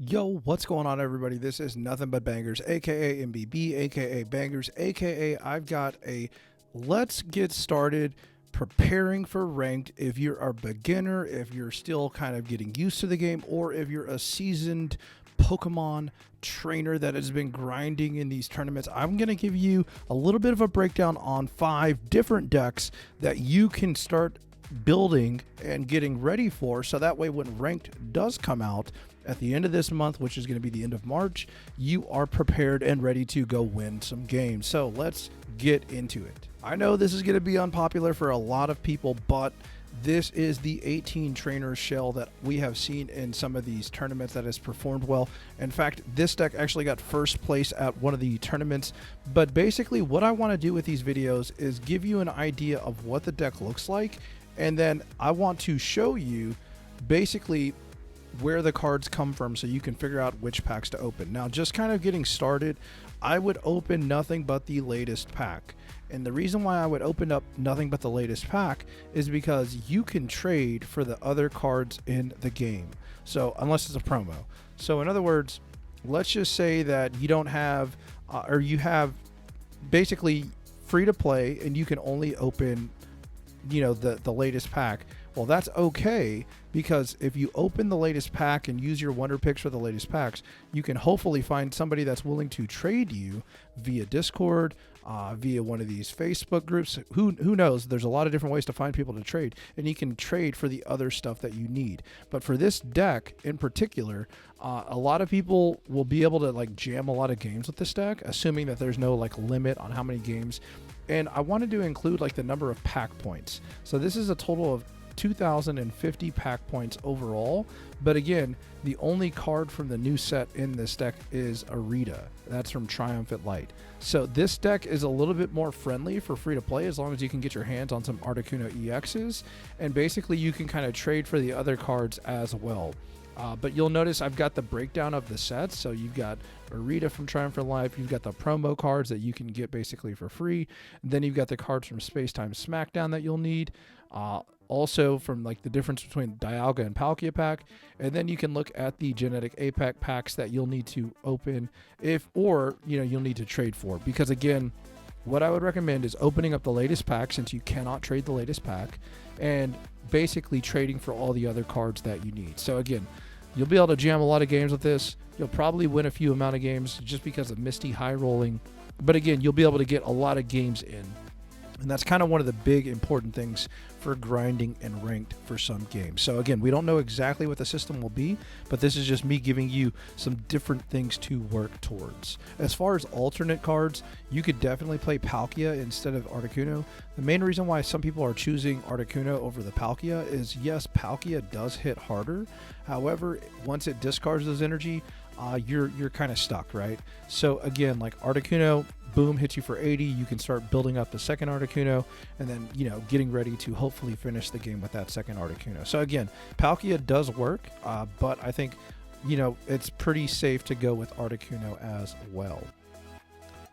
Yo, what's going on, everybody? This is Nothing But Bangers, aka MBB, aka Bangers, aka I've got a let's get started preparing for ranked. If you're a beginner, if you're still kind of getting used to the game, or if you're a seasoned Pokemon trainer that has been grinding in these tournaments, I'm going to give you a little bit of a breakdown on 5 different decks that you can start building and getting ready for, so that way when ranked does come out at the end of this month, which is going to be the end of March, you are prepared and ready to go win some games. So let's get into it. I know this is going to be unpopular for a lot of people, but this is the 18 trainer shell that we have seen in some of these tournaments that has performed well. In fact, this deck actually got first place at one of the tournaments. But basically what I want to do with these videos is give you an idea of what the deck looks like, and then I want to show you basically where the cards come from so you can figure out which packs to open. Now, just kind of getting started, I would open nothing but the latest pack. And the reason why I would open up nothing but the latest pack is because you can trade for the other cards in the game. So unless it's a promo. So in other words, let's just say that you don't have, or you have basically free to play and you can only open, you know, the latest pack. Well, that's okay, because if you open the latest pack and use your wonder picks for the latest packs, you can hopefully find somebody that's willing to trade you via Discord, via one of these Facebook groups. Who knows? There's a lot of different ways to find people to trade, and you can trade for the other stuff that you need. But for this deck in particular, a lot of people will be able to like jam a lot of games with this deck, assuming that there's no like limit on how many games. And I wanted to include like the number of pack points. So this is a total of 2,050 pack points overall, but again, the only card from the new set in this deck is Arita. That's from Triumphant Light. So this deck is a little bit more friendly for free to play, as long as you can get your hands on some Articuno EXs, and basically you can kind of trade for the other cards as well. But you'll notice I've got the breakdown of the sets. So you've got Arita from Triumphant Life, you've got the promo cards that you can get basically for free, and then you've got the cards from Space Time Smackdown that you'll need. Also from like the difference between Dialga and Palkia pack, and then you can look at the Genetic Apex packs that you'll need to open or you'll need to trade for, because again, what I would recommend is opening up the latest pack, since you cannot trade the latest pack, and basically trading for all the other cards that you need. So again, you'll be able to jam a lot of games with this. You'll probably win a few amount of games just because of Misty high rolling, but again, you'll be able to get a lot of games in. And that's kind of one of the big important things for grinding and ranked for some games. So again, we don't know exactly what the system will be, but this is just me giving you some different things to work towards. As far as alternate cards, you could definitely play Palkia instead of Articuno. The main reason why some people are choosing Articuno over the Palkia is, yes, Palkia does hit harder. However, once it discards those energy, you're kind of stuck, right? So again, like Articuno, boom, hits you for 80. You can start building up the second Articuno, and then getting ready to hopefully finish the game with that second Articuno. So again, Palkia does work, but I think it's pretty safe to go with Articuno as well.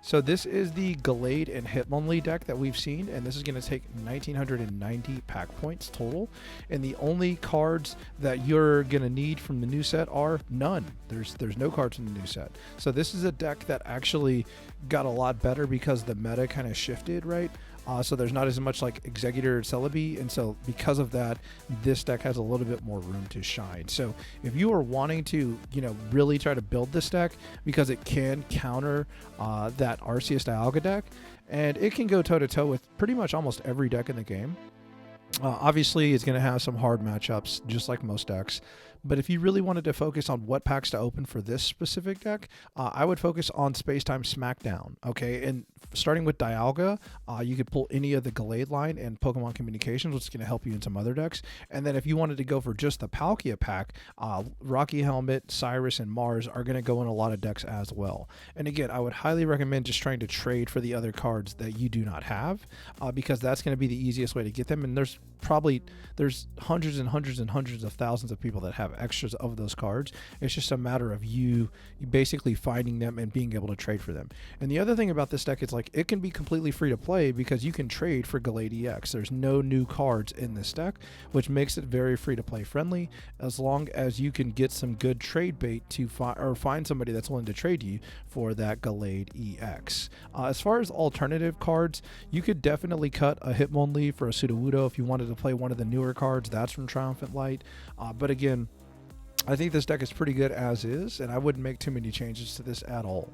So this is the Gallade and Hitmonlee deck that we've seen, and this is going to take 1,990 pack points total. And the only cards that you're going to need from the new set are none. There's no cards in the new set. So this is a deck that actually got a lot better because the meta kind of shifted, right? So there's not as much like Executor or Serebii, and so because of that, this deck has a little bit more room to shine. So if you are wanting to, really try to build this deck, because it can counter that Arceus Dialga deck, and it can go toe-to-toe with pretty much almost every deck in the game. Obviously, it's going to have some hard matchups, just like most decks. But if you really wanted to focus on what packs to open for this specific deck, I would focus on Space Time Smackdown, okay? And starting with Dialga, you could pull any of the Gallade line and Pokemon Communications, which is going to help you in some other decks. And then if you wanted to go for just the Palkia pack, Rocky Helmet, Cyrus, and Mars are going to go in a lot of decks as well. And again, I would highly recommend just trying to trade for the other cards that you do not have, because that's going to be the easiest way to get them. And there's hundreds and hundreds and hundreds of thousands of people that have have extras of those cards. It's just a matter of you basically finding them and being able to trade for them. And the other thing about this deck is like it can be completely free to play because you can trade for Gallade EX. There's no new cards in this deck, which makes it very free to play friendly, as long as you can get some good trade bait to find somebody that's willing to trade you for that Gallade EX. As far as alternative cards, you could definitely cut a Hitmonlee for a Sudowoodo if you wanted to play one of the newer cards. That's from Triumphant Light. But again, I think this deck is pretty good as is, and I wouldn't make too many changes to this at all.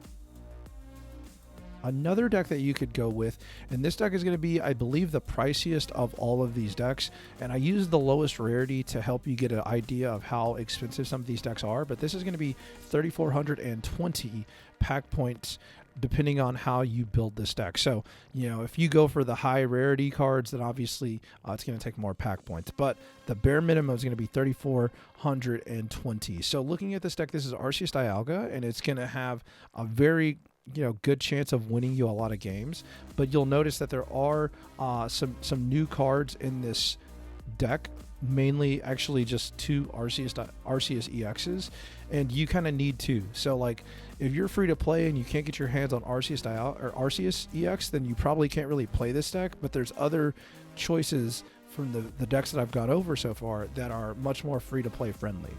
Another deck that you could go with, and this deck is going to be, I believe, the priciest of all of these decks, and I use the lowest rarity to help you get an idea of how expensive some of these decks are, but this is going to be 3,420 pack points depending on how you build this deck. So, you know, if you go for the high rarity cards, then obviously it's going to take more pack points, but the bare minimum is going to be 3,420. So looking at this deck, this is Arceus Dialga, and it's going to have a very good chance of winning you a lot of games, but you'll notice that there are some new cards in this deck, mainly actually just two Arceus EXs, and you kind of need two. So like if you're free to play and you can't get your hands on Arceus EX, then you probably can't really play this deck, but there's other choices from the decks that I've got over so far that are much more free to play friendly.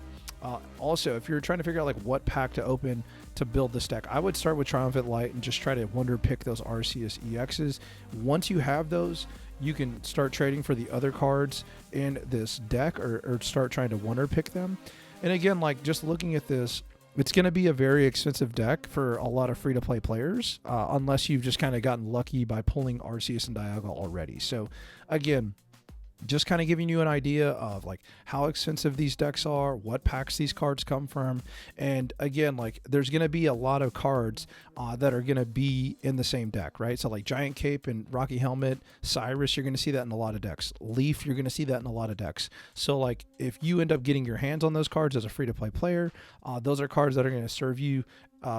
Also, if you're trying to figure out like what pack to open to build this deck, I would start with Triumphant Light and just try to wonder pick those Arceus EXs. Once you have those, you can start trading for the other cards in this deck, or start trying to wonder pick them. And again, like just looking at this, it's going to be a very expensive deck for a lot of free to play players, unless you've just kind of gotten lucky by pulling Arceus and Dialga already. So again, just kind of giving you an idea of like how expensive these decks are, what packs these cards come from. And again, like there's going to be a lot of cards that are going to be in the same deck, right? So like Giant Cape and Rocky Helmet, Cyrus, you're going to see that in a lot of decks. Leaf, you're going to see that in a lot of decks. So like if you end up getting your hands on those cards as a free to play player, those are cards that are going to serve you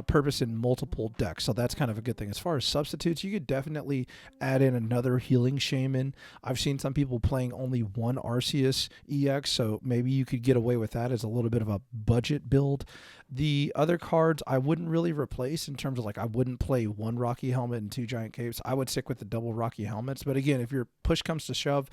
purpose in multiple decks, so that's kind of a good thing. As far as substitutes, you could definitely add in another healing shaman. I've seen some people playing only one Arceus EX, so maybe you could get away with that as a little bit of a budget build. The other cards I wouldn't really replace in terms of like I wouldn't play one Rocky Helmet and two Giant Capes. I would stick with the double Rocky Helmets, but again, if your push comes to shove,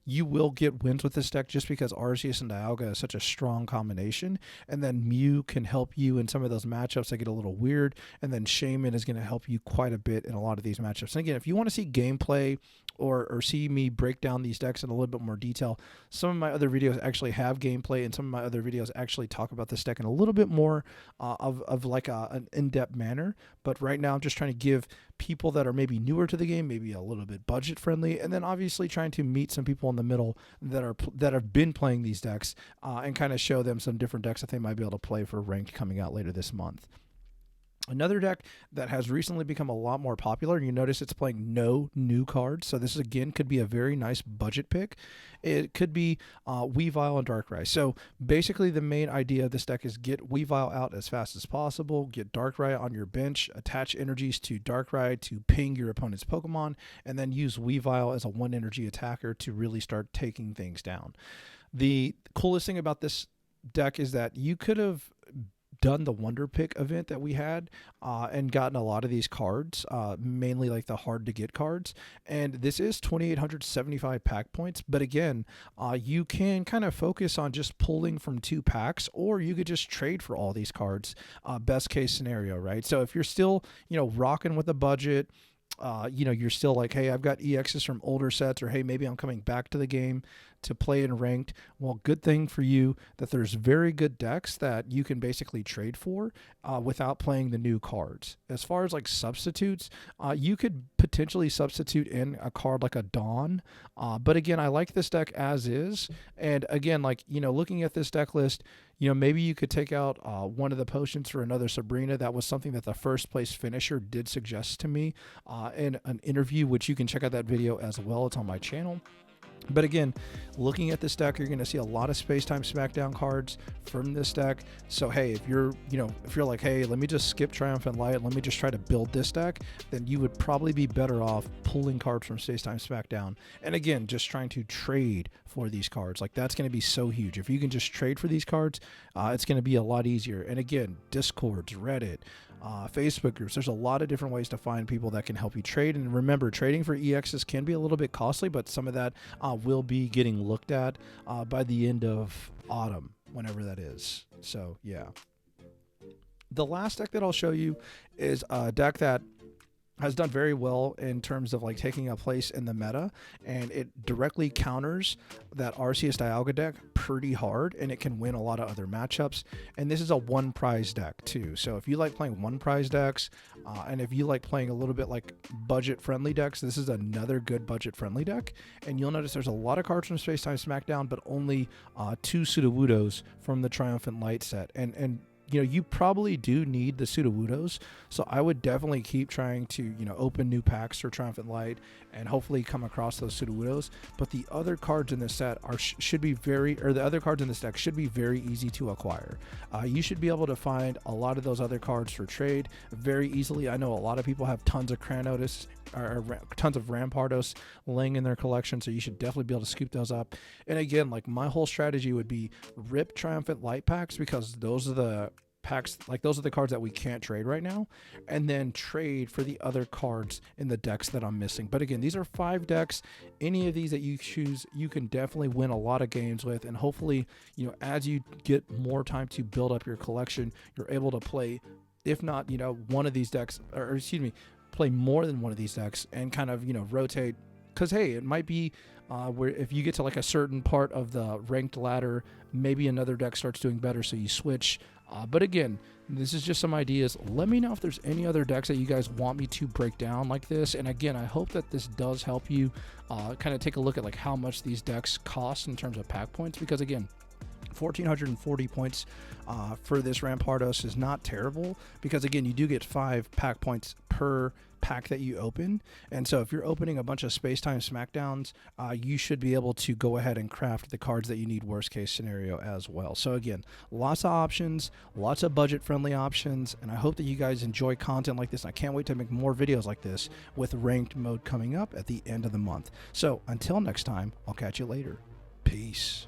you will get wins with this deck just because Arceus and Dialga is such a strong combination. And then Mew can help you in some of those matchups that get a little weird. And then Shaman is going to help you quite a bit in a lot of these matchups. And again, if you want to see gameplay or see me break down these decks in a little bit more detail, some of my other videos actually have gameplay, and some of my other videos actually talk about this deck in a little bit more of like an in-depth manner. But right now I'm just trying to give people that are maybe newer to the game, maybe a little bit budget friendly, and then obviously trying to meet some people in the middle that have been playing these decks and kind of show them some different decks that they might be able to play for ranked coming out later this month. Another deck that has recently become a lot more popular, and you notice it's playing no new cards, so this again could be a very nice budget pick. It could be Weavile and Darkrai. So basically the main idea of this deck is get Weavile out as fast as possible, get Darkrai on your bench, attach energies to Darkrai to ping your opponent's Pokemon, and then use Weavile as a one energy attacker to really start taking things down. The coolest thing about this deck is that you could have done the Wonder Pick event that we had and gotten a lot of these cards, mainly like the hard to get cards. And this is 2,875 pack points. But again, you can kind of focus on just pulling from two packs, or you could just trade for all these cards. Best case scenario, right? So if you're still, rocking with a budget, you're still like, hey, I've got EXs from older sets, or hey, maybe I'm coming back to the game to play in ranked. Well, good thing for you that there's very good decks that you can basically trade for without playing the new cards. As far as like substitutes, you could potentially substitute in a card like a Dawn. But again, I like this deck as is. And again, like, looking at this deck list, maybe you could take out one of the potions for another Sabrina. That was something that the first place finisher did suggest to me in an interview, which you can check out that video as well. It's on my channel. But again, looking at this deck, you're going to see a lot of Space-Time Smackdown cards from this deck. So hey, if you're like, hey, let me just skip Triumphant Light, let me just try to build this deck, then you would probably be better off pulling cards from Space-Time Smackdown. And again, just trying to trade for these cards. Like, that's going to be so huge. If you can just trade for these cards, it's going to be a lot easier. And again, Discords, Reddit, Facebook groups, there's a lot of different ways to find people that can help you trade. And remember, trading for EXs can be a little bit costly, but some of that will be getting looked at by the end of autumn, whenever that is. So yeah. The last deck that I'll show you is a deck that has done very well in terms of like taking a place in the meta, and it directly counters that Arceus Dialga deck pretty hard, and it can win a lot of other matchups. And this is a one prize deck too, so if you like playing one prize decks, and if you like playing a little bit like budget friendly decks, this is another good budget friendly deck. And you'll notice there's a lot of cards from Space-Time Smackdown, but only 2 Sudowoodos from the Triumphant Light set. And you know, you probably do need the Sudowoodos, so I would definitely keep trying to, you know, open new packs for Triumphant Light and hopefully come across those Sudowoodos. But the other cards in this set the other cards in this deck should be very easy to acquire. You should be able to find a lot of those other cards for trade very easily. I know a lot of people have tons of Cranotis or tons of Rampardos laying in their collection, so you should definitely be able to scoop those up. And again, like, my whole strategy would be rip Triumphant Light packs, because those are the packs, like, those are the cards that we can't trade right now, and then trade for the other cards in the decks that I'm missing. But again, these are 5 decks. Any of these that you choose, you can definitely win a lot of games with, and hopefully, you know, as you get more time to build up your collection, you're able to play, if not, you know, one of these decks, or excuse me, play more than one of these decks and kind of, you know, rotate. Because hey, it might be where if you get to like a certain part of the ranked ladder, maybe another deck starts doing better, so you switch. But again, this is just some ideas. Let me know if there's any other decks that you guys want me to break down like this. And again, I hope that this does help you kind of take a look at like how much these decks cost in terms of pack points, because again, 1,440 points for this Rampardos is not terrible, because again, you do get 5 pack points per pack that you open. And so if you're opening a bunch of Space-Time Smackdowns, you should be able to go ahead and craft the cards that you need worst case scenario as well. So again, lots of options, lots of budget friendly options, and I hope that you guys enjoy content like this. I can't wait to make more videos like this with ranked mode coming up at the end of the month. So until next time, I'll catch you later. Peace.